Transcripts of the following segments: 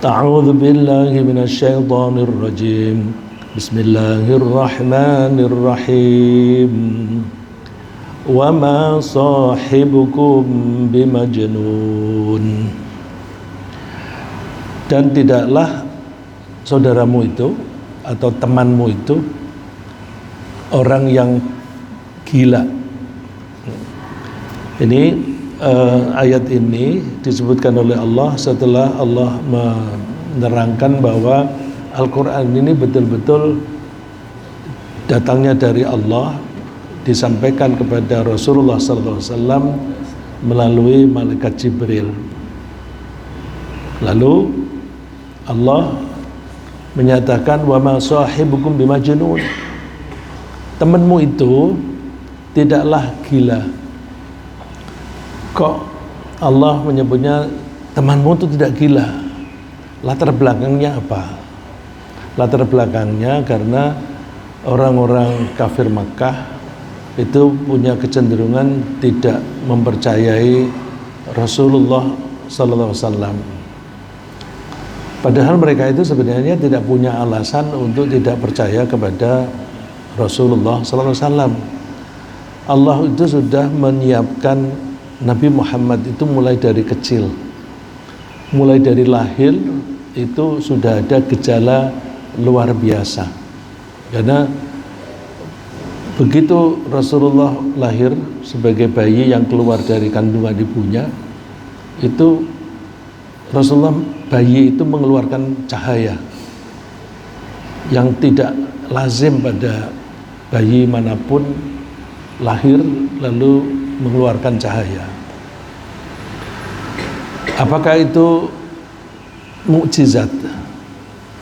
A'udzu billahi minasyaitonir rajim. Bismillahirrahmanirrahim. Wa ma sahibukum bimajnun. Dan tidaklah saudaramu itu atau temanmu itu orang yang gila. Ini ayat ini disebutkan oleh Allah setelah Allah menerangkan bahwa Al-Quran ini betul-betul datangnya dari Allah, disampaikan kepada Rasulullah SAW melalui malaikat Jibril. Lalu Allah menyatakan wa ma sahibukum bimajnun. Temanmu itu tidaklah gila. Kok Allah menyebutnya temanmu itu tidak gila? Latar belakangnya apa? Latar belakangnya karena orang-orang kafir Makkah itu punya kecenderungan tidak mempercayai Rasulullah SAW. Padahal mereka itu sebenarnya tidak punya alasan untuk tidak percaya kepada Rasulullah SAW. Allah itu sudah menyiapkan Nabi Muhammad itu mulai dari kecil, mulai dari lahir itu sudah ada gejala luar biasa. Karena begitu Rasulullah lahir sebagai bayi yang keluar dari kandungan ibunya, itu Rasulullah bayi itu mengeluarkan cahaya yang tidak lazim pada bayi manapun lahir lalu mengeluarkan cahaya. Apakah itu mukjizat?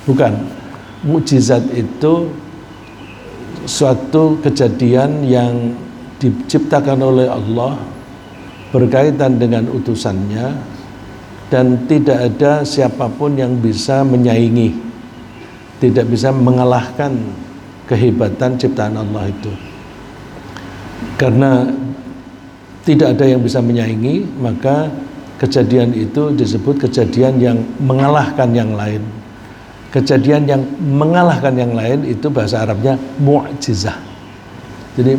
Bukan. Mukjizat itu suatu kejadian yang diciptakan oleh Allah berkaitan dengan utusannya dan tidak ada siapapun yang bisa menyaingi, tidak bisa mengalahkan kehebatan ciptaan Allah itu. Karena tidak ada yang bisa menyaingi, maka kejadian itu disebut kejadian yang mengalahkan yang lain. Kejadian yang mengalahkan yang lain itu bahasa Arabnya mu'jizah. Jadi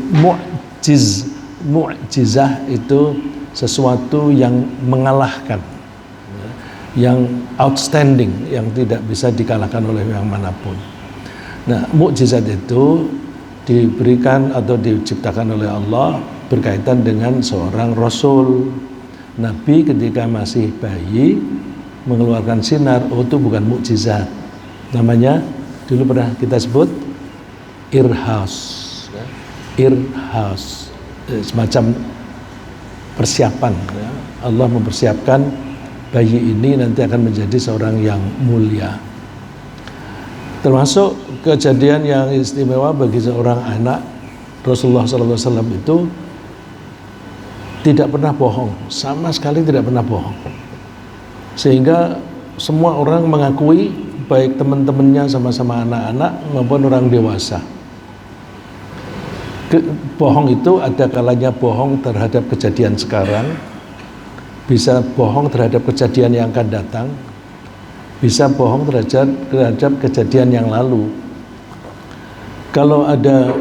mu'jizah itu sesuatu yang mengalahkan, yang outstanding, yang tidak bisa dikalahkan oleh yang manapun. Nah, mukjizat itu diberikan atau diciptakan oleh Allah berkaitan dengan seorang Rasul. Nabi ketika masih bayi mengeluarkan sinar, itu bukan mukjizat. Namanya dulu pernah kita sebut irhas. Irhas, semacam persiapan. Allah mempersiapkan bayi ini nanti akan menjadi seorang yang mulia. Termasuk kejadian yang istimewa bagi seorang anak Rasulullah SAW itu tidak pernah bohong, sama sekali tidak pernah bohong. Sehingga semua orang mengakui, baik teman-temannya sama-sama anak-anak maupun orang dewasa. Bohong itu ada kalanya bohong terhadap kejadian sekarang, bisa bohong terhadap kejadian yang akan datang, bisa bohong terhadap kejadian yang lalu. Kalau ada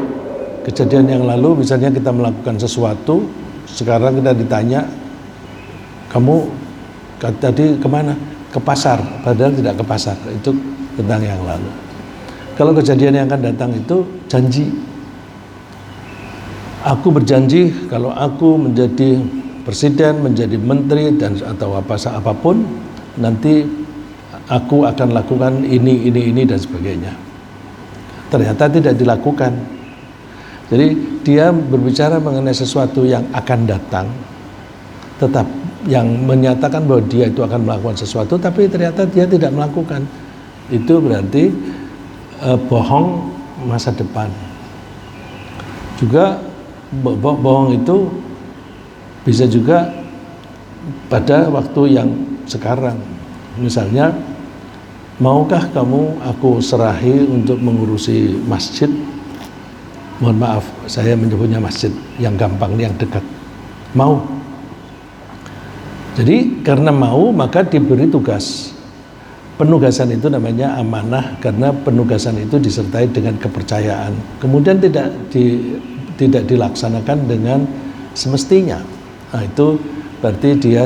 kejadian yang lalu, misalnya kita melakukan sesuatu, sekarang kita ditanya, kamu tadi kemana? Ke pasar, padahal tidak ke pasar. Itu tentang yang lalu. Kalau kejadian yang akan datang itu janji. Aku berjanji kalau aku menjadi presiden, menjadi menteri dan atau apapun, nanti aku akan lakukan ini dan sebagainya. Ternyata tidak dilakukan. Jadi dia berbicara mengenai sesuatu yang akan datang, tetap yang menyatakan bahwa dia itu akan melakukan sesuatu, tapi ternyata dia tidak melakukan. Itu berarti bohong masa depan. Juga bohong itu bisa juga pada waktu yang sekarang. Misalnya, maukah kamu aku serahi untuk mengurusi masjid? Mohon maaf, saya menyebutnya masjid yang gampang, yang dekat. Mau. Jadi karena mau maka diberi tugas. penugasan itu namanya amanah karena penugasan itu disertai dengan kepercayaan. Kemudian tidak dilaksanakan dengan semestinya. Nah, itu berarti dia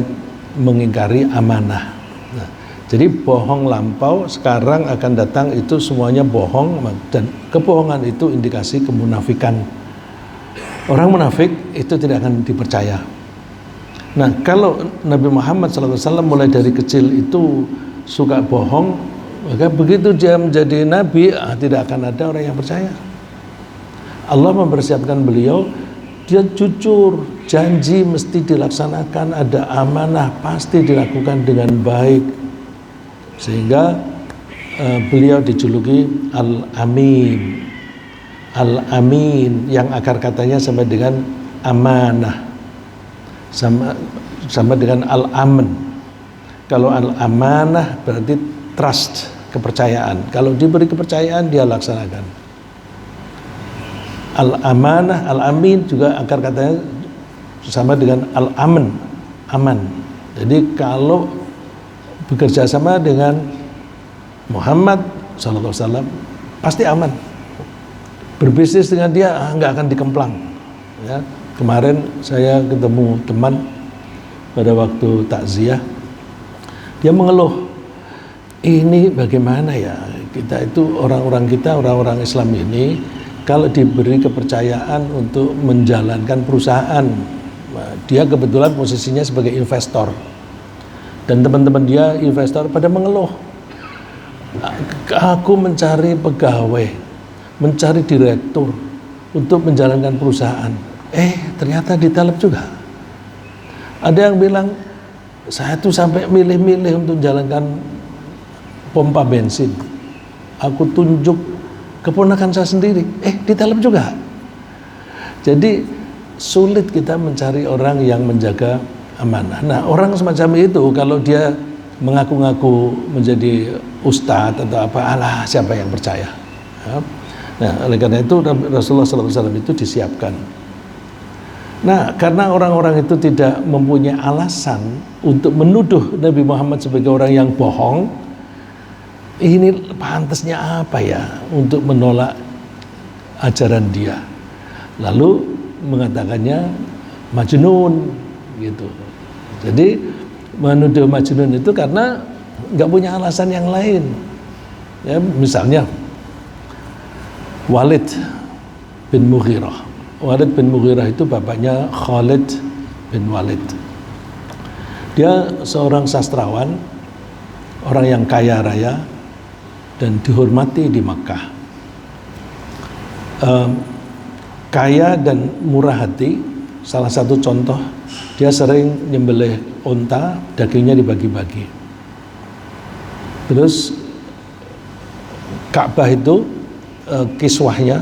mengingkari amanah. Nah, jadi bohong lampau sekarang akan datang itu semuanya bohong, dan kebohongan itu indikasi kemunafikan. Orang munafik itu tidak akan dipercaya. Nah, kalau Nabi Muhammad SAW mulai dari kecil itu suka bohong, maka begitu dia menjadi Nabi, tidak akan ada orang yang percaya. Allah mempersiapkan beliau, dia jujur, janji mesti dilaksanakan, ada amanah pasti dilakukan dengan baik, sehingga beliau dijuluki Al-Amin. Al-Amin yang akar katanya sama dengan amanah, sama dengan Al-Aman. Kalau Al-Amanah berarti trust, kepercayaan. Kalau diberi kepercayaan dia laksanakan. Al-Amanah, Al-Amin juga akar katanya sama dengan Al-Aman, aman. Jadi kalau bekerja sama dengan Muhammad SAW pasti aman. Berbisnis dengan dia nggak akan dikemplang. Ya, kemarin saya ketemu teman pada waktu takziah, dia mengeluh, ini bagaimana ya kita itu orang-orang Islam ini kalau diberi kepercayaan untuk menjalankan perusahaan, dia kebetulan posisinya sebagai investor dan teman-teman dia investor pada mengeluh, aku mencari pegawai, mencari direktur untuk menjalankan perusahaan, ternyata ditalab juga. Ada yang bilang, saya tuh sampai milih-milih untuk jalankan pompa bensin, aku tunjuk keponakan saya sendiri, ditalab juga. Jadi sulit kita mencari orang yang menjaga amanah. Nah, orang semacam itu kalau dia mengaku-ngaku menjadi ustadz atau apa, alah siapa yang percaya. Nah, oleh karena itu Rasulullah SAW itu disiapkan. Nah, karena orang-orang itu tidak mempunyai alasan untuk menuduh Nabi Muhammad sebagai orang yang bohong, ini pantasnya apa ya untuk menolak ajaran dia, lalu mengatakannya majnun gitu. Jadi menuduh majnun itu karena nggak punya alasan yang lain. Ya, misalnya Walid bin Mughirah. Walid bin Mughirah itu bapaknya Khalid bin Walid. Dia seorang sastrawan, orang yang kaya raya dan dihormati di Makkah. Kaya dan murah hati. Salah satu contoh, dia sering nyembelih unta, dagingnya dibagi-bagi. Terus Ka'bah itu kiswahnya,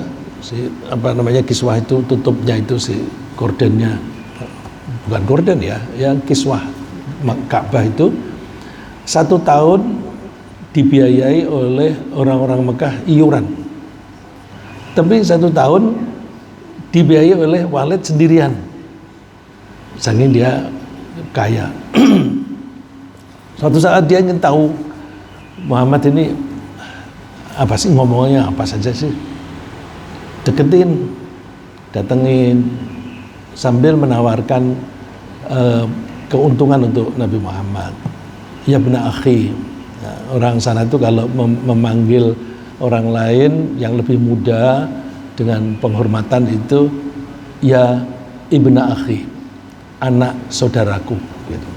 kiswah itu tutupnya itu gordennya, bukan gorden ya, yang kiswah Ka'bah itu 1 tahun dibiayai oleh orang-orang Mekah iuran, tapi 1 tahun dibiayai oleh Walid sendirian, saking dia kaya. Suatu saat dia ingin tahu Muhammad ini apa sih ngomongnya, apa saja sih, deketin, datengin, sambil menawarkan keuntungan untuk Nabi Muhammad. Ya bena akhi. Nah, orang sana itu kalau memanggil orang lain yang lebih muda dengan penghormatan itu, ya ibna akhi, anak saudaraku, gitu.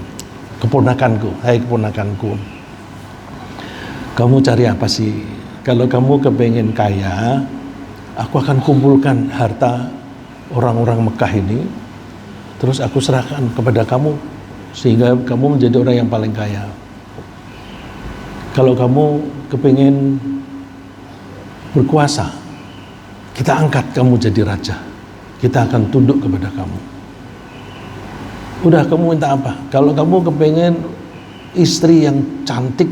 Keponakanku, hai keponakanku. Kamu cari apa sih? Kalau kamu kepengen kaya, aku akan kumpulkan harta orang-orang Mekah ini, terus aku serahkan kepada kamu, sehingga kamu menjadi orang yang paling kaya. Kalau kamu kepengen berkuasa, kita angkat kamu jadi raja, kita akan tunduk kepada kamu. Udah, kamu minta apa? Kalau kamu kepengen istri yang cantik,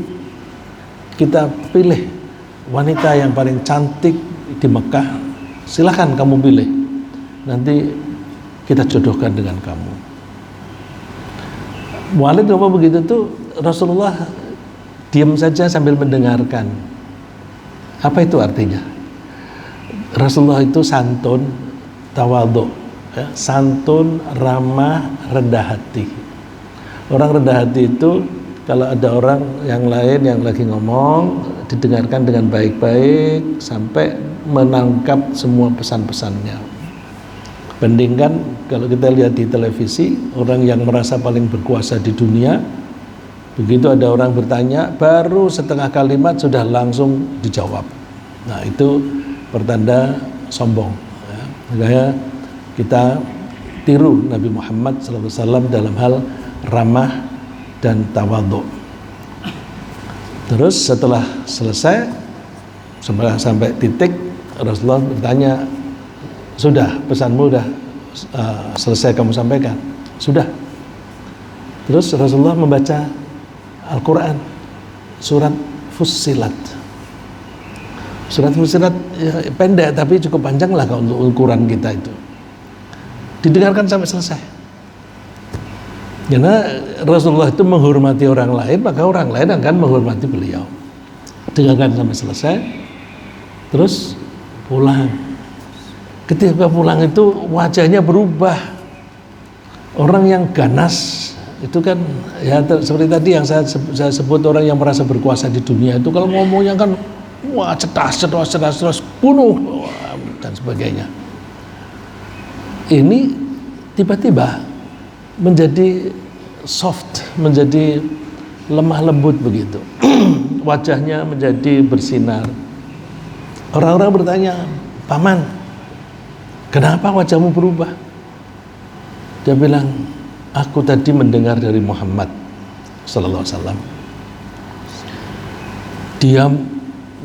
kita pilih wanita yang paling cantik di Mekah, silahkan kamu pilih, nanti kita jodohkan dengan kamu. Walid ngomong begitu tuh, Rasulullah diam saja sambil mendengarkan. Apa itu artinya? Rasulullah itu santun, tawadhu, ya, santun, ramah, rendah hati. Orang rendah hati itu kalau ada orang yang lain yang lagi ngomong, didengarkan dengan baik-baik sampai menangkap semua pesan-pesannya. Bandingkan kalau kita lihat di televisi, orang yang merasa paling berkuasa di dunia, begitu ada orang bertanya, baru setengah kalimat sudah langsung dijawab. Nah, itu pertanda sombong, ya. Makanya kita tiru Nabi Muhammad SAW dalam hal ramah dan tawadhu. Terus setelah selesai sampai titik, Rasulullah bertanya, sudah pesanmu sudah selesai kamu sampaikan? Sudah. Terus Rasulullah membaca Al-Quran, surat Fussilat. Surat Fussilat ya, pendek tapi cukup panjang lah untuk ukuran kita itu. Didengarkan sampai selesai. Karena Rasulullah itu menghormati orang lain, maka orang lain akan menghormati beliau. Dengarkan sampai selesai, terus pulang. Ketika pulang itu wajahnya berubah. Orang yang ganas itu kan ya seperti tadi yang saya sebut, orang yang merasa berkuasa di dunia itu kalau ngomongnya kan wah cedas, bunuh dan sebagainya. Ini tiba-tiba menjadi soft, menjadi lemah lembut begitu. Wajahnya menjadi bersinar. Orang-orang bertanya, "Paman, kenapa wajahmu berubah?" Dia bilang, "Aku tadi mendengar dari Muhammad sallallahu alaihi wasallam. Dia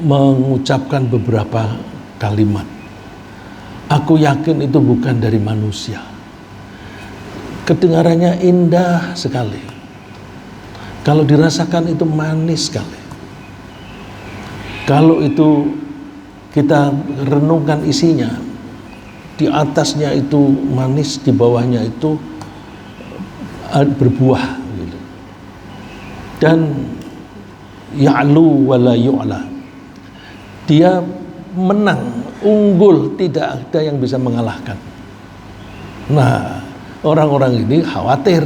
mengucapkan beberapa kalimat. Aku yakin itu bukan dari manusia. Kedengarannya indah sekali. Kalau dirasakan itu manis sekali. Kalau itu kita renungkan isinya, di atasnya itu manis, di bawahnya itu berbuah gitu. Dan ya'lu wa la yu'la. Dia menang, unggul, tidak ada yang bisa mengalahkan." Nah, orang-orang ini khawatir,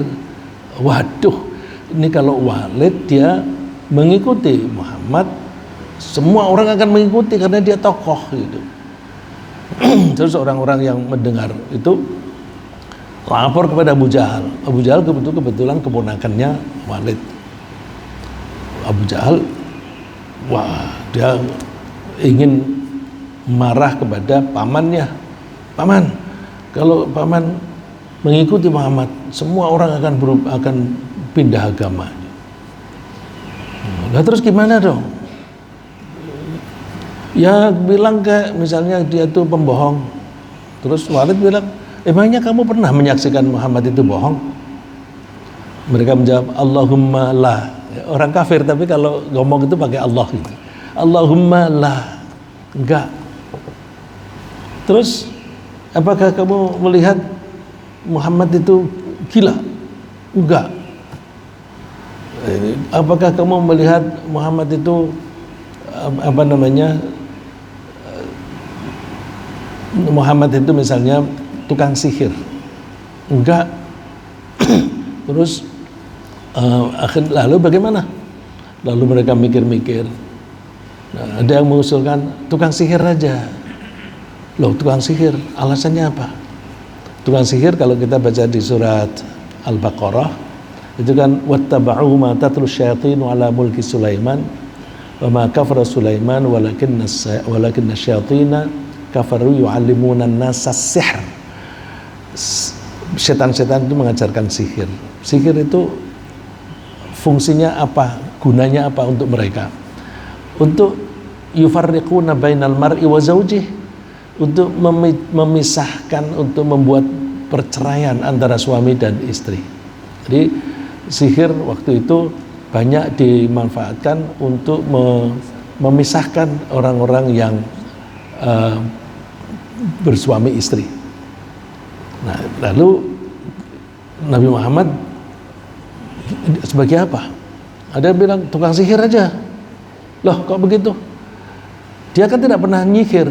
waduh, ini kalau Walid dia mengikuti Muhammad, semua orang akan mengikuti karena dia tokoh gitu. Terus orang-orang yang mendengar itu lapor kepada Abu Jahal. Abu Jahal kebetulan keponakannya Walid. Abu Jahal, wah, dia ingin marah kepada pamannya. "Paman, kalau paman mengikuti Muhammad, semua orang akan pindah agama." Nah, terus gimana dong? Ya bilang misalnya dia itu pembohong. Terus Walid bilang, "Emangnya kamu pernah menyaksikan Muhammad itu bohong?" Mereka menjawab, "Allahumma la." Orang kafir tapi kalau ngomong itu pakai Allah gitu. "Allahumma la." Enggak. Terus apakah kamu melihat Muhammad itu gila? Enggak. Apakah kamu melihat Muhammad itu Muhammad itu misalnya tukang sihir? Enggak. Terus lalu bagaimana? Lalu mereka mikir-mikir. Nah, ada yang mengusulkan tukang sihir aja. Loh, tukang sihir, alasannya apa? Tukang sihir kalau kita baca di surat Al-Baqarah itu kan wattaba'u ma tatlu syayatinu ala mulki Sulaiman wa ma kafara Sulaiman walakinna syayatina kafaru yu'allimuna an-nasa sihr. Setan-setan itu mengajarkan sihir. Sihir itu fungsinya apa? Gunanya apa untuk mereka? Untuk yufarriquna bainal mar'i wa zawjih, untuk memisahkan, untuk membuat perceraian antara suami dan istri. Jadi sihir waktu itu banyak dimanfaatkan untuk memisahkan orang-orang yang bersuami istri. Nah, lalu Nabi Muhammad sebagai apa? Ada yang bilang tukang sihir aja. Loh kok begitu? Dia kan tidak pernah nyihir.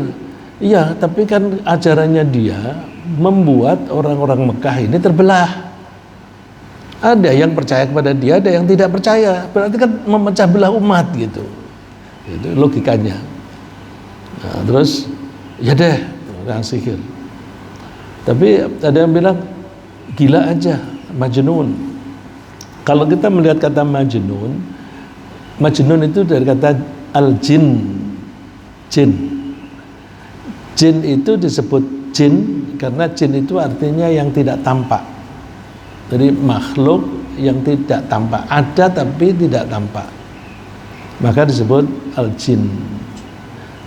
Iya, tapi kan ajarannya dia membuat orang-orang Mekah ini terbelah. Ada yang percaya kepada dia, ada yang tidak percaya. Berarti kan memecah belah umat gitu. Itu logikanya. Nah, terus ya deh orang sihir. Tapi ada yang bilang gila aja, majnun. Kalau kita melihat kata majnun, majnun itu dari kata al-jin, jin. Jin itu disebut jin karena jin itu artinya yang tidak tampak. Jadi makhluk yang tidak tampak, ada tapi tidak tampak. Maka disebut al-jin.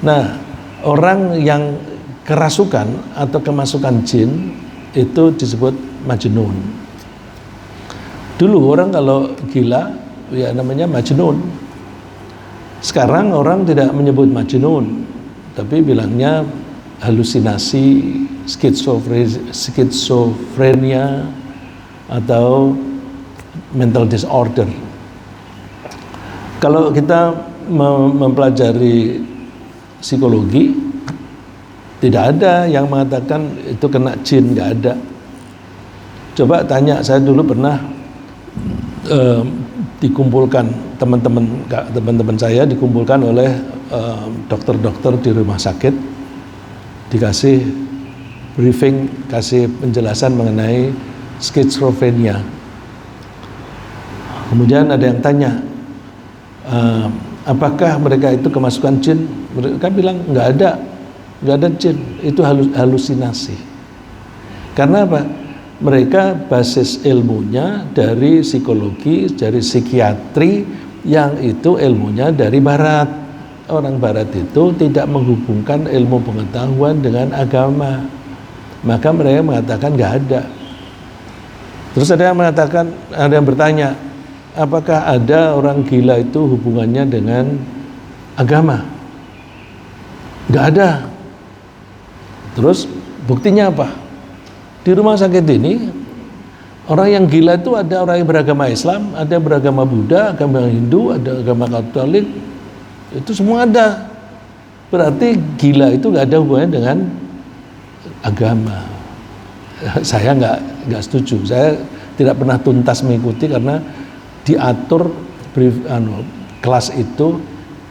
Nah, orang yang kerasukan atau kemasukan jin itu disebut majnun. Dulu orang kalau gila ya namanya majnun. Sekarang orang tidak menyebut majnun, tapi bilangnya halusinasi, skizofrenia atau mental disorder. Kalau kita mempelajari psikologi, tidak ada yang mengatakan itu kena jin, nggak ada. Coba tanya, saya dulu pernah dikumpulkan teman-teman saya dikumpulkan oleh dokter-dokter di rumah sakit, dikasih briefing, kasih penjelasan mengenai skizofrenia. Kemudian ada yang tanya, apakah mereka itu kemasukan jin? Mereka bilang nggak ada jin, itu halusinasi. Karena apa? Mereka basis ilmunya dari psikologi, dari psikiatri, yang itu ilmunya dari barat. Orang barat itu tidak menghubungkan ilmu pengetahuan dengan agama. Maka mereka mengatakan nggak ada. Terus ada yang mengatakan, ada yang bertanya, apakah ada orang gila itu hubungannya dengan agama? Nggak ada. Terus buktinya apa? Di rumah sakit ini orang yang gila itu ada orang yang beragama Islam, ada yang beragama Buddha, agama Hindu, ada agama Katolik, itu semua ada. Berarti gila itu nggak ada hubungannya dengan agama. Saya nggak setuju. Saya tidak pernah tuntas mengikuti karena diatur kelas itu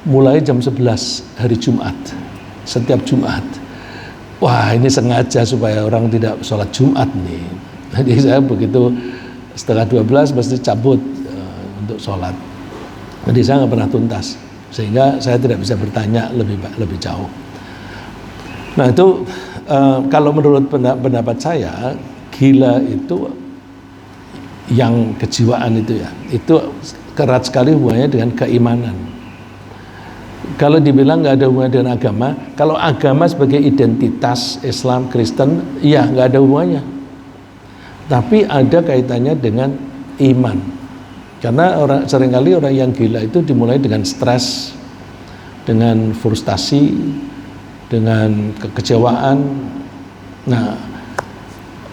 mulai jam 11 hari Jumat, setiap Jumat. Wah, ini sengaja supaya orang tidak sholat Jumat nih. Jadi saya begitu 11:30 mesti cabut untuk sholat. Jadi saya nggak pernah tuntas, sehingga saya tidak bisa bertanya lebih jauh. Nah itu kalau menurut pendapat saya, gila itu yang kejiwaan itu ya, itu erat sekali hubungannya dengan keimanan. Kalau dibilang nggak ada hubungan dengan agama, kalau agama sebagai identitas Islam, Kristen, ya nggak ada hubungannya. Tapi ada kaitannya dengan iman. Karena seringkali orang yang gila itu dimulai dengan stres, dengan frustasi, dengan kekecewaan. Nah,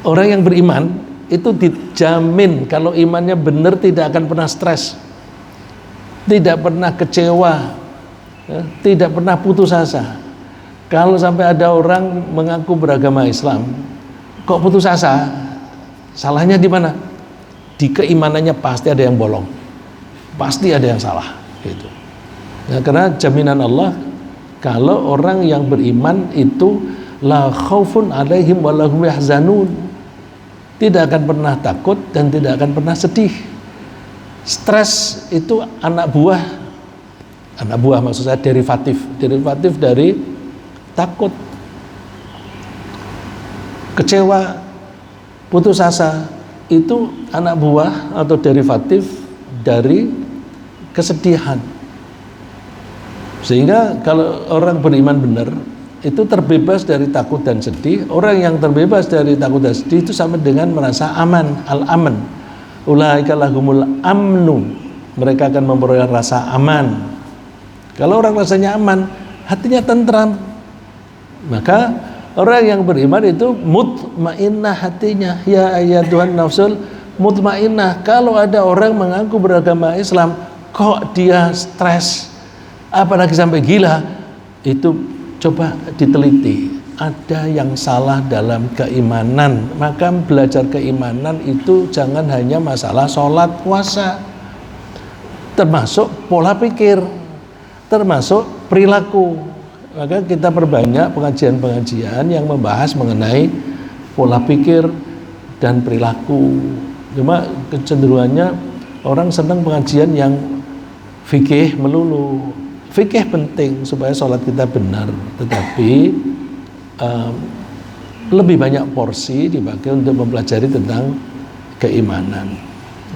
orang yang beriman itu dijamin kalau imannya benar tidak akan pernah stres, tidak pernah kecewa, tidak pernah putus asa. Kalau sampai ada orang mengaku beragama Islam kok putus asa, salahnya di mana? Di keimanannya pasti ada yang bolong, pasti ada yang salah gitu. Nah, karena jaminan Allah kalau orang yang beriman itu la khaufun alaihim wa lahum yahzanun, tidak akan pernah takut dan tidak akan pernah sedih. Stres itu anak buah maksud saya derivatif dari takut. Kecewa, putus asa itu anak buah atau derivatif dari kesedihan. Sehingga kalau orang beriman benar itu terbebas dari takut dan sedih. Orang yang terbebas dari takut dan sedih itu sama dengan merasa aman, al-aman. Ulaika lahumul amnu, mereka akan memperoleh rasa aman. Kalau orang rasanya aman, hatinya tentram, maka orang yang beriman itu mutmainnah hatinya. Ya ayyatuhan nafsul mutmainnah. Kalau ada orang mengaku beragama Islam kok dia stres, apalagi sampai gila, itu coba diteliti. Ada yang salah dalam keimanan. Maka belajar keimanan itu jangan hanya masalah sholat puasa, termasuk pola pikir, termasuk perilaku. Maka kita perbanyak pengajian-pengajian yang membahas mengenai pola pikir dan perilaku. Cuma kecenderungannya orang senang pengajian yang fikih melulu. Fikih penting supaya sholat kita benar, tetapi lebih banyak porsi dipakai untuk mempelajari tentang keimanan.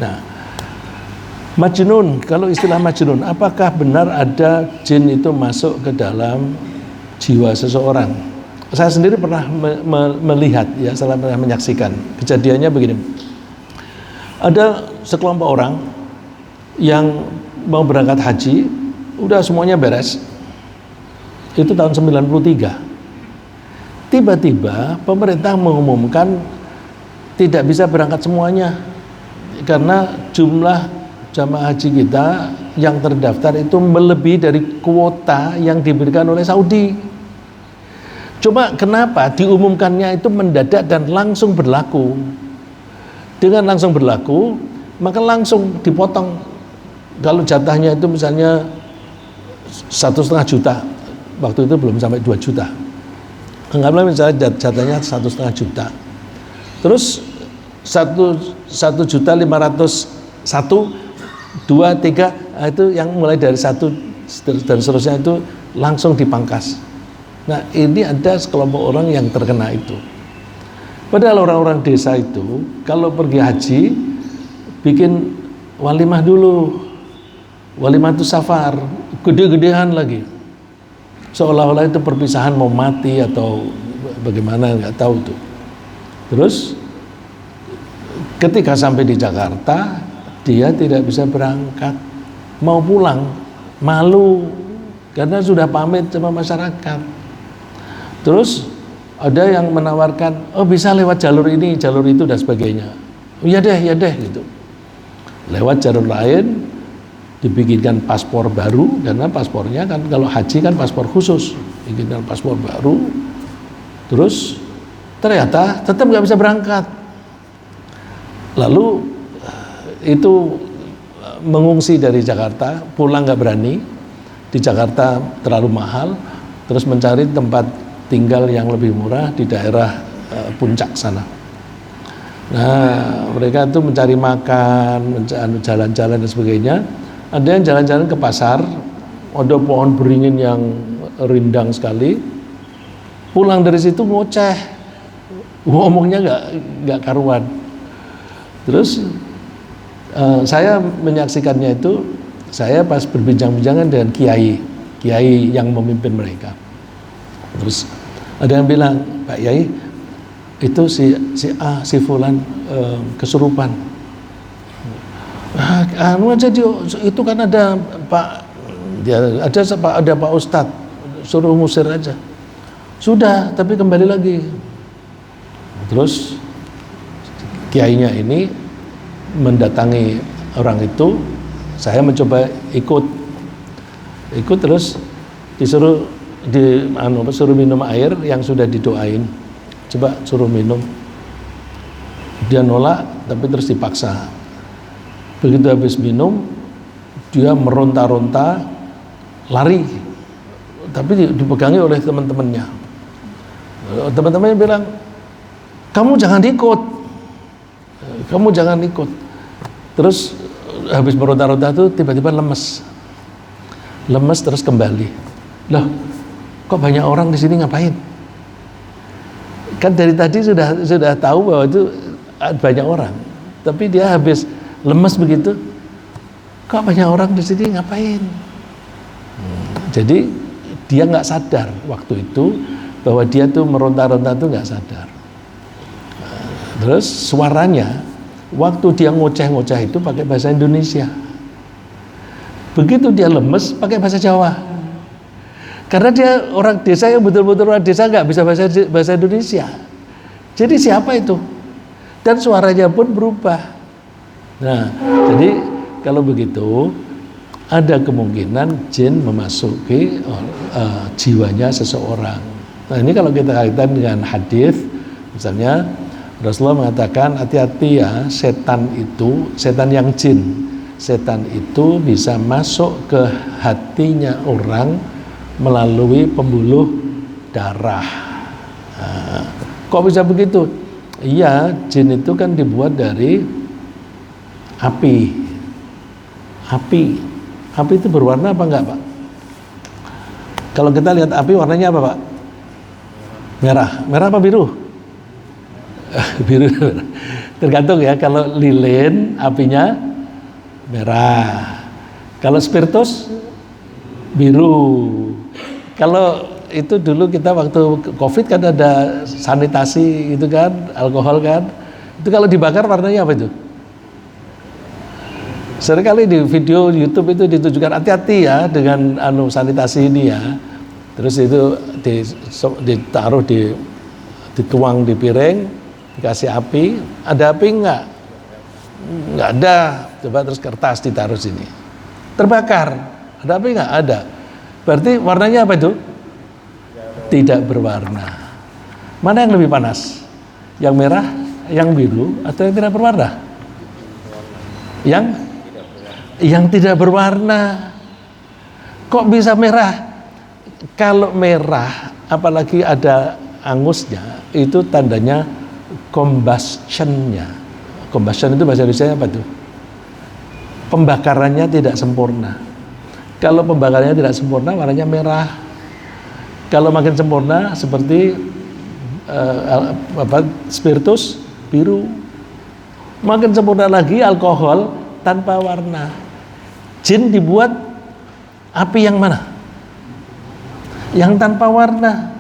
Nah, majnun, kalau istilah majnun, apakah benar ada jin itu masuk ke dalam jiwa seseorang? Saya sendiri pernah melihat, ya, saya pernah menyaksikan. Kejadiannya begini. Ada sekelompok orang yang mau berangkat haji, udah semuanya beres. Itu tahun 93. Tiba-tiba pemerintah mengumumkan tidak bisa berangkat semuanya karena jumlah jamaah haji kita yang terdaftar itu melebihi dari kuota yang diberikan oleh Saudi. Cuma kenapa diumumkannya itu mendadak dan langsung berlaku? Dengan langsung berlaku, maka langsung dipotong. Kalau jatahnya itu misalnya 1,5 juta, waktu itu belum sampai 2 juta. Anggaplah misalnya jatahnya 1,5 juta. Terus 1.501.000, 2, 3, itu yang mulai dari 1 dan seterusnya itu langsung dipangkas. Nah, ini ada sekelompok orang yang terkena itu. Padahal orang-orang desa itu kalau pergi haji bikin walimah dulu, walimah itu safar, gede-gedean lagi, seolah-olah itu perpisahan mau mati atau bagaimana, nggak tahu tuh. Terus ketika sampai di Jakarta dia tidak bisa berangkat, mau pulang malu karena sudah pamit sama masyarakat. Terus ada yang menawarkan, oh bisa lewat jalur ini, jalur itu dan sebagainya. Oh, ya deh gitu. Lewat jalur lain dibikinkan paspor baru, karena paspornya kan kalau haji kan paspor khusus, bikinkan paspor baru. Terus ternyata tetap nggak bisa berangkat. Lalu itu mengungsi dari Jakarta, pulang nggak berani, di Jakarta terlalu mahal, terus mencari tempat tinggal yang lebih murah di daerah puncak sana. Nah, mereka itu mencari makan, jalan-jalan dan sebagainya. Ada yang jalan-jalan ke pasar, ada pohon beringin yang rindang sekali. Pulang dari situ ngoceh, ngomongnya nggak karuan. Terus saya menyaksikannya itu, saya pas berbincang-bincang dengan kiai yang memimpin mereka. Terus ada yang bilang, Pak Yai, itu si A, si Fulan kesurupan. Anu aja dia, itu kan ada Pak, ada Pak Ustadz, suruh ngusir aja. Sudah, tapi kembali lagi. Terus kiainya ini mendatangi orang itu, saya mencoba ikut terus disuruh suruh minum air yang sudah didoain, coba suruh minum, dia nolak tapi terus dipaksa. Begitu habis minum dia meronta-ronta lari, tapi dipegangi oleh teman-temannya. Teman-temannya bilang, kamu jangan ikut. Terus habis meronta-ronta itu tiba-tiba lemes terus kembali. Loh, kok banyak orang di sini ngapain? Kan dari tadi sudah tahu bahwa itu banyak orang, tapi dia habis lemes begitu, kok banyak orang di sini ngapain? Jadi dia nggak sadar waktu itu bahwa dia tuh meronta-ronta tuh nggak sadar. Terus suaranya waktu dia ngoceh-ngoceh itu pakai bahasa Indonesia. Begitu dia lemes pakai bahasa Jawa. Karena dia orang desa yang betul-betul orang desa nggak bisa bahasa Indonesia. Jadi siapa itu? Dan suaranya pun berubah. Nah, jadi kalau begitu ada kemungkinan jin memasuki jiwanya seseorang. Nah ini kalau kita kaitkan dengan hadis, misalnya Rasulullah mengatakan hati-hati ya, setan yang jin, setan itu bisa masuk ke hatinya orang melalui pembuluh darah. Nah, kok bisa begitu? Iya, jin itu kan dibuat dari api. Api itu berwarna apa enggak, Pak? Kalau kita lihat api warnanya apa, Pak? Merah. Merah apa biru? Biru. Tergantung ya, kalau lilin apinya merah. Kalau spiritus biru. Kalau itu dulu kita waktu Covid kan ada sanitasi itu kan, alkohol kan. Itu kalau dibakar warnanya apa itu? Seringkali di video YouTube itu ditunjukkan hati-hati ya dengan sanitasi ini ya. Terus itu ditaruh dituang di piring, dikasih api. Ada api enggak? Enggak ada. Coba terus kertas ditaruh sini. Terbakar. Ada api enggak? Ada. Berarti warnanya apa itu? Tidak berwarna. Mana yang lebih panas? Yang merah, yang biru, atau yang tidak berwarna? Yang tidak berwarna. Kok bisa merah? Kalau merah, apalagi ada angusnya, itu tandanya combustionnya. Combustion itu bahasa Indonesia apa tuh? Pembakarannya tidak sempurna. Kalau pembakarannya tidak sempurna, warnanya merah. Kalau makin sempurna, seperti spiritus, biru. Makin sempurna lagi, alkohol tanpa warna. Jin dibuat api yang mana? Yang tanpa warna.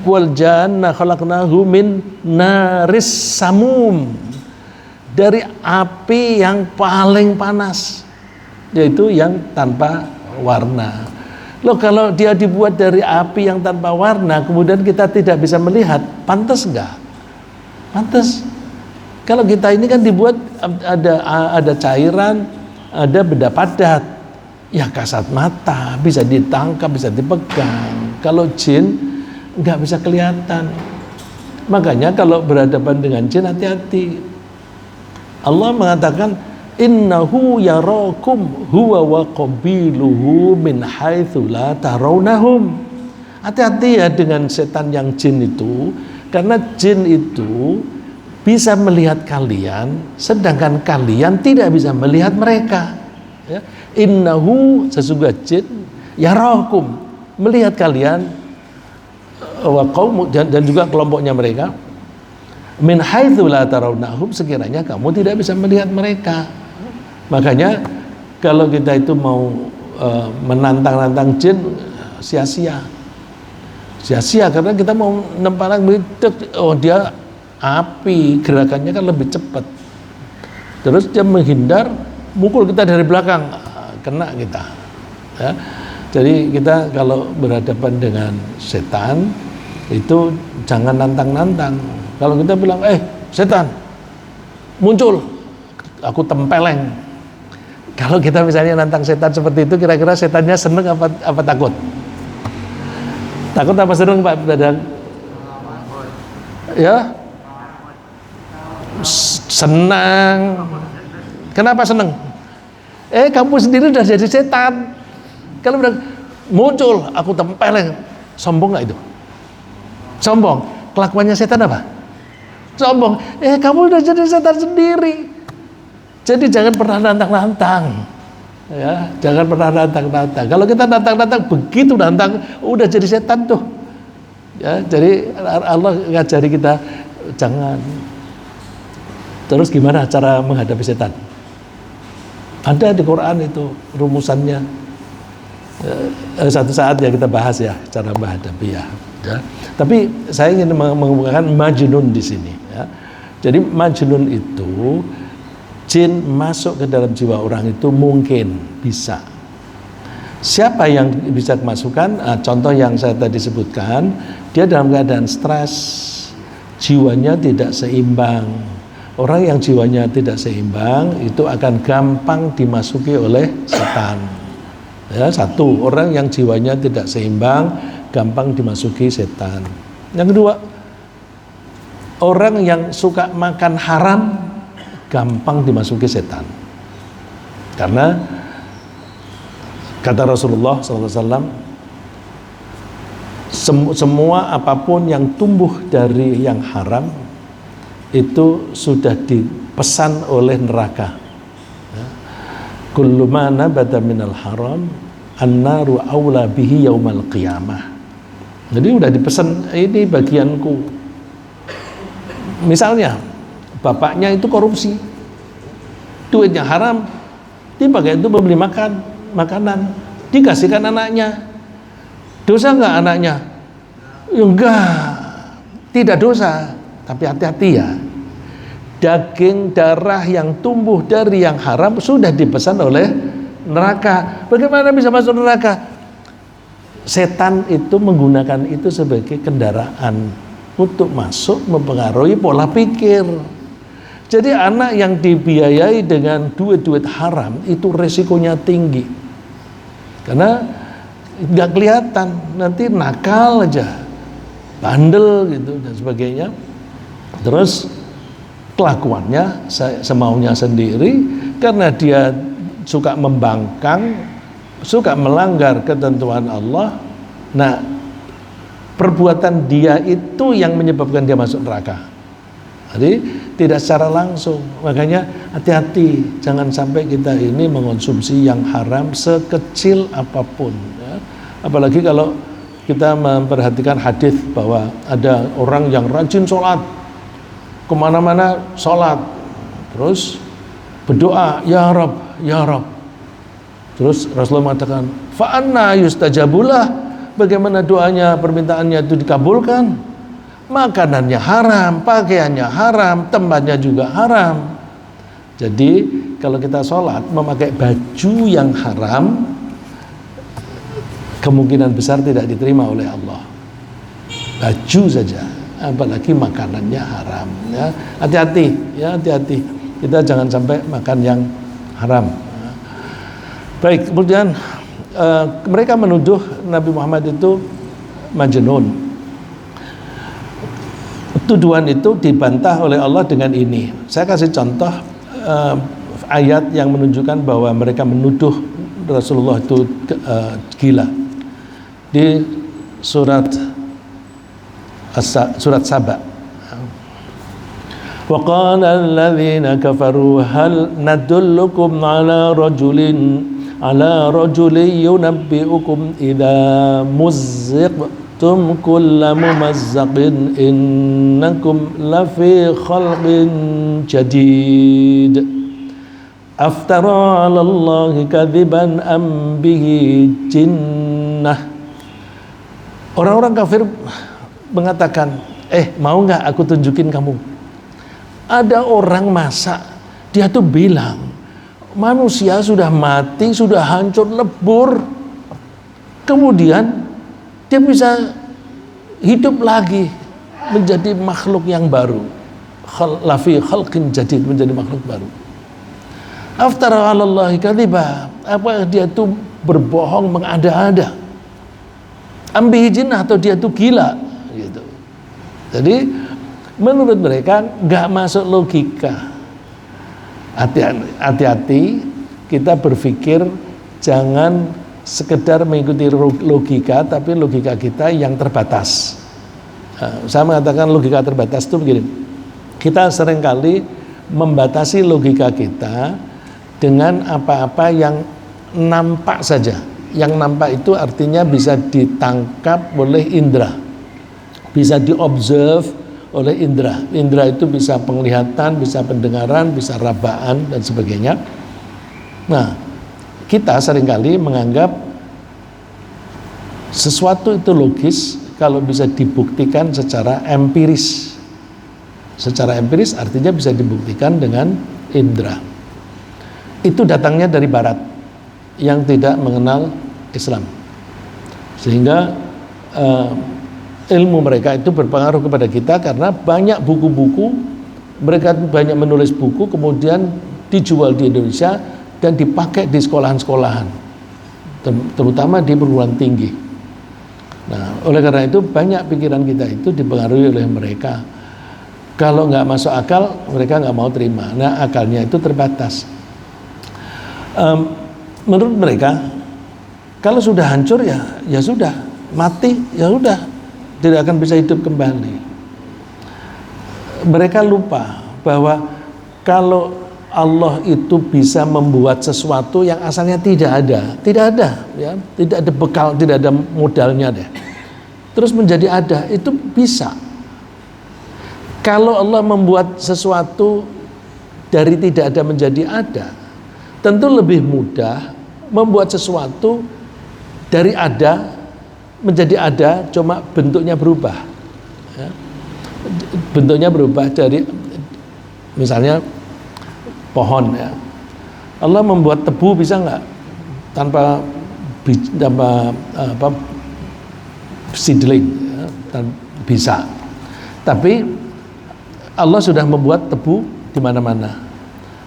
Wal janna khalaqnahu min naris samum, dari api yang paling panas, yaitu yang tanpa warna. Loh, kalau dia dibuat dari api yang tanpa warna, kemudian kita tidak bisa melihat, pantas enggak? Pantas. Kalau kita ini kan dibuat ada cairan, ada benda padat, ya kasat mata, bisa ditangkap, bisa dipegang. Kalau jin nggak bisa kelihatan. Makanya kalau berhadapan dengan jin hati-hati. Allah mengatakan innahu yarakum huwa wa qabiluhu min haitsu la tarawnahum. Hati-hati ya dengan setan yang jin itu, karena jin itu bisa melihat kalian sedangkan kalian tidak bisa melihat mereka. Ya. Innahu, sesungguhnya jin yarakum, melihat kalian, wa qaum, dan juga kelompoknya mereka, min haitsu la tarawnahum, sekiranya kamu tidak bisa melihat mereka. Makanya kalau kita itu mau menantang-nantang jin, sia-sia karena kita mau nempel dia api, gerakannya kan lebih cepat. Terus dia menghindar, mukul kita dari belakang, kena kita. Ya. Jadi kita kalau berhadapan dengan setan itu jangan nantang-nantang. Kalau kita bilang, setan muncul, aku tempeleng. Kalau kita misalnya nantang setan seperti itu, kira-kira setannya seneng apa takut? Takut apa seneng, Pak Dadang? Ya, senang. Kenapa senang? Kamu sendiri udah jadi setan. Kalau udah muncul, aku tempeleng. Sombong nggak itu? Sombong. Kelakuannya setan apa? Sombong. Kamu udah jadi setan sendiri. Jadi jangan pernah nantang-nantang. Ya, jangan pernah nantang-nantang. Kalau kita nantang-nantang, begitu nantang, udah jadi setan tuh. Ya, jadi Allah ngajari kita jangan. Terus gimana cara menghadapi setan? Ada di Quran itu rumusannya. Satu saat ya kita bahas ya cara menghadapi ya. Tapi saya ingin mengemukakan majnun di sini. Ya. Jadi majnun itu jin masuk ke dalam jiwa orang itu mungkin bisa. Siapa yang bisa kemasukan? Contoh yang saya tadi sebutkan, dia dalam keadaan stres, jiwanya tidak seimbang, Orang yang jiwanya tidak seimbang itu akan gampang dimasuki oleh setan. Ya, satu, orang yang jiwanya tidak seimbang gampang dimasuki setan. Yang kedua, orang yang suka makan haram gampang dimasuki setan. Karena kata Rasulullah SAW, semua apapun yang tumbuh dari yang haram itu sudah dipesan oleh neraka. Kullu ma nabata minal haram an-naru aula bihi yaumal qiyamah. Jadi udah dipesan, ini bagianku. Misalnya bapaknya itu korupsi, duitnya haram, dipakai itu membeli makanan, dikasihkan anaknya. Dosa enggak anaknya? Ya enggak, tidak dosa. Tapi hati-hati ya, daging darah yang tumbuh dari yang haram sudah dipesan oleh neraka. Bagaimana bisa masuk neraka? Setan itu menggunakan itu sebagai kendaraan untuk masuk mempengaruhi pola pikir. Jadi anak yang dibiayai dengan duit-duit haram itu resikonya tinggi, karena nggak kelihatan, nanti nakal aja, bandel gitu dan sebagainya. Terus kelakuannya semaunya sendiri karena dia suka membangkang, suka melanggar ketentuan Allah. Nah, perbuatan dia itu yang menyebabkan dia masuk neraka. Jadi tidak secara langsung. Makanya hati-hati, jangan sampai kita ini mengonsumsi yang haram sekecil apapun ya. Apalagi kalau kita memperhatikan hadis bahwa ada orang yang rajin sholat, kemana-mana sholat, terus berdoa, ya Rabb, ya Rabb. Terus Rasulullah mengatakan, fa'anna yustajabulah, bagaimana doanya, permintaannya itu dikabulkan? Makanannya haram, pakaiannya haram, tempatnya juga haram. Jadi kalau kita sholat memakai baju yang haram, kemungkinan besar tidak diterima oleh Allah. Baju saja, apalagi makanannya haram ya. Hati-hati ya, hati-hati, kita jangan sampai makan yang haram. Baik, kemudian mereka menuduh Nabi Muhammad itu majnun. Tuduhan itu dibantah oleh Allah dengan ini. Saya kasih contoh ayat yang menunjukkan bahwa mereka menuduh Rasulullah itu gila. Di surat Saba. Wa qala alladhina kafaru hal nadullukum ala rajulin yunabbi'ukum idza muzziqtum kulla mumazzaqin innakum lafi khalqin jadid aftara 'ala Allahi kadziban am bihi jinnah. Orang-orang kafir mengatakan, mau nggak aku tunjukin kamu? Ada orang masak, dia tuh bilang manusia sudah mati, sudah hancur lebur, kemudian dia bisa hidup lagi menjadi makhluk yang baru. Lafi khalqin jadid, menjadi makhluk baru. Aftara 'ala Allahi kadziba, apa dia tuh berbohong, mengada-ada? Ambihi jinnah, atau dia tuh gila gitu. Jadi menurut mereka nggak masuk logika. Hati-hati kita berpikir, jangan sekedar mengikuti logika, tapi logika kita yang terbatas. Saya mengatakan logika terbatas itu begini, kita seringkali membatasi logika kita dengan apa-apa yang nampak saja. Yang nampak itu artinya bisa ditangkap oleh indera, bisa diobserve oleh indera. Indera itu bisa penglihatan, bisa pendengaran, bisa rabaan dan sebagainya. Nah, kita seringkali menganggap sesuatu itu logis kalau bisa dibuktikan secara empiris. Secara empiris artinya bisa dibuktikan dengan indera. Itu datangnya dari barat yang tidak mengenal Islam, sehingga ilmu mereka itu berpengaruh kepada kita karena banyak buku-buku Mereka banyak menulis buku, kemudian dijual di Indonesia dan dipakai di sekolahan-sekolahan, terutama di perguruan tinggi. Nah, oleh karena itu banyak pikiran kita itu dipengaruhi oleh mereka. Kalau nggak masuk akal, mereka nggak mau terima. Nah, akalnya itu terbatas. Menurut mereka, kalau sudah hancur ya sudah, mati ya sudah, tidak akan bisa hidup kembali. Mereka lupa bahwa kalau Allah itu bisa membuat sesuatu yang asalnya tidak ada, ya, tidak ada bekal, tidak ada modalnya deh, terus menjadi ada, itu bisa. Kalau Allah membuat sesuatu dari tidak ada menjadi ada, tentu lebih mudah membuat sesuatu dari ada menjadi ada, cuma bentuknya berubah. Ya. Bentuknya berubah dari misalnya pohon, ya. Allah membuat tebu bisa nggak tanpa seedling, ya, bisa. Tapi Allah sudah membuat tebu di mana-mana.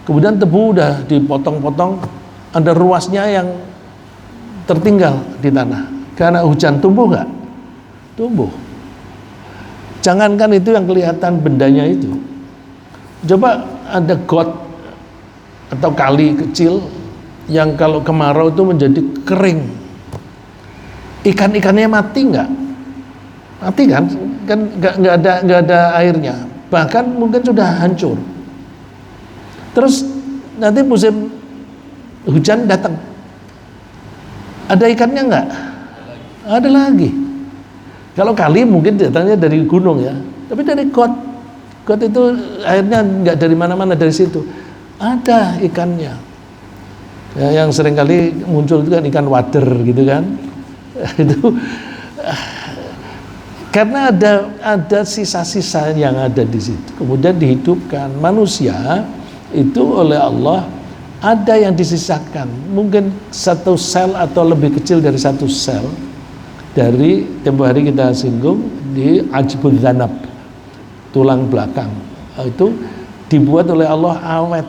Kemudian tebu udah dipotong-potong, ada ruasnya yang tertinggal di tanah. Karena hujan tumbuh nggak? Tumbuh. Jangankan itu yang kelihatan bendanya itu. Coba ada got atau kali kecil yang kalau kemarau itu menjadi kering. Ikan-ikannya mati nggak? Mati kan? Kan nggak ada airnya. Bahkan mungkin sudah hancur. Terus nanti musim hujan datang. Ada ikannya nggak? Ada lagi. Kalau kali mungkin datangnya dari gunung, ya, tapi dari got itu airnya nggak dari mana-mana, dari situ ada ikannya. Ya, yang seringkali muncul itu kan ikan wader gitu kan. Itu karena ada sisa-sisa yang ada di situ, kemudian dihidupkan. Manusia itu oleh Allah ada yang disisakan, mungkin satu sel atau lebih kecil dari satu sel. Dari tempoh hari kita singgung di ajbul zanab, tulang belakang, itu dibuat oleh Allah awet,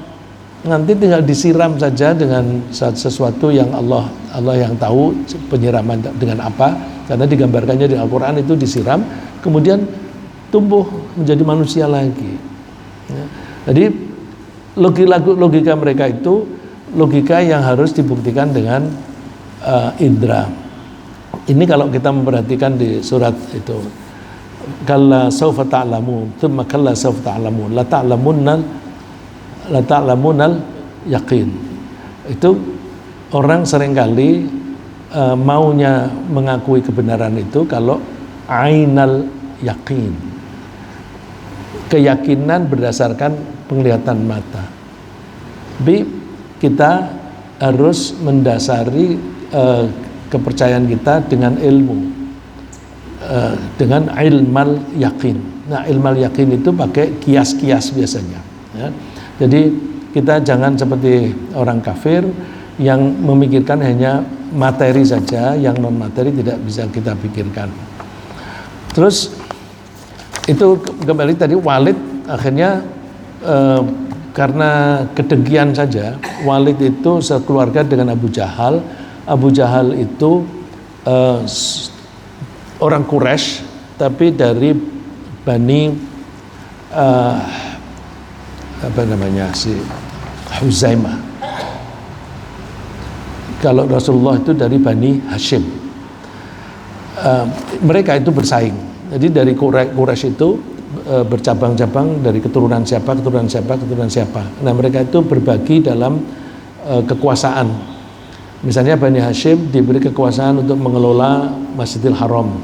nanti tinggal disiram saja dengan sesuatu yang Allah yang tahu penyiraman dengan apa, karena digambarkannya di Al-Quran itu disiram, kemudian tumbuh menjadi manusia lagi. Ya. Jadi logika mereka itu logika yang harus dibuktikan dengan indra. Ini kalau kita memperhatikan di surat itu, kalla sawfa ta'lamun, thumma kalla sawfa ta'lamun, la ta'lamunal yaqin. Itu orang seringkali maunya mengakui kebenaran itu kalau ainal yaqin, keyakinan berdasarkan penglihatan mata. Tapi kita harus mendasari kepercayaan kita dengan ilmu, dengan ilmal yakin. Nah, ilmal yakin itu pakai kias-kias biasanya, ya. Jadi kita jangan seperti orang kafir yang memikirkan hanya materi saja, yang non materi tidak bisa kita pikirkan. Terus itu kembali tadi Walid akhirnya karena kedengkian saja, Walid itu sekeluarga dengan Abu Jahal. Abu Jahal itu orang Quraisy, tapi dari Bani si Huzaimah. Kalau Rasulullah itu dari Bani Hashim. Mereka itu bersaing. Jadi dari Quraisy itu bercabang-cabang dari keturunan siapa. Nah, mereka itu berbagi dalam kekuasaan. Misalnya Bani Hashim diberi kekuasaan untuk mengelola Masjidil Haram.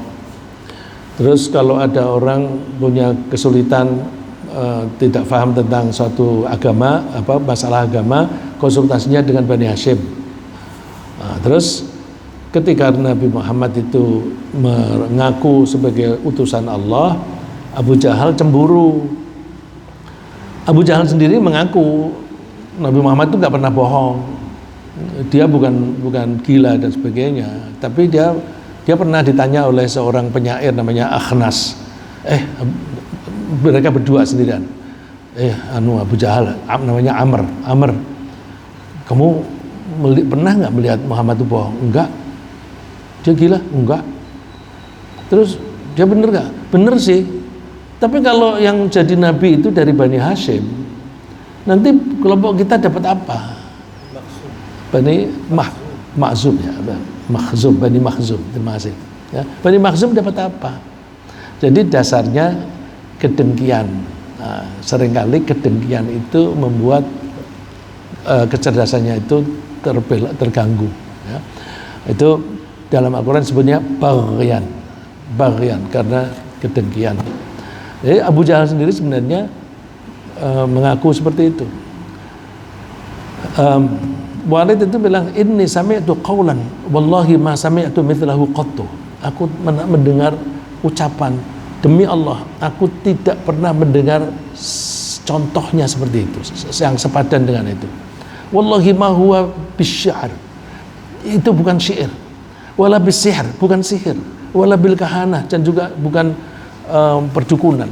Terus kalau ada orang punya kesulitan, tidak paham tentang suatu agama, masalah agama, konsultasinya dengan Bani Hashim. Nah, terus ketika Nabi Muhammad itu mengaku sebagai utusan Allah, Abu Jahal cemburu. Abu Jahal sendiri mengaku Nabi Muhammad itu nggak pernah bohong. Dia bukan gila dan sebagainya, tapi dia pernah ditanya oleh seorang penyair namanya Akhnas. Mereka berdua sendirian. Abu Jahal, namanya Amr, kamu pernah nggak melihat Muhammad itu bohong? Enggak. Dia gila? Enggak. Terus dia bener nggak? Bener sih. Tapi kalau yang jadi nabi itu dari Bani Hashim, nanti kelompok kita dapat apa? Bani Makhzum ya, Bani Makhzum, terima kasih. Ya, Bani Makhzum dapat apa? Jadi dasarnya kedengkian. Nah, seringkali kedengkian itu membuat kecerdasannya itu terganggu. Ya. Itu dalam Al-Quran sebutnya baghyan karena kedengkian. Jadi Abu Jahal sendiri sebenarnya mengaku seperti itu. Walid itu bilang, inni sami'tu qawlan wallahi ma sami'tu mithlahu qattu. Aku mendengar ucapan, demi Allah aku tidak pernah mendengar contohnya seperti itu, yang sepadan dengan itu. Wallahi ma huwa bisy'ar, itu bukan syair, wala bisihr, bukan sihir, wala bil kahanah, dan juga bukan perdukunan.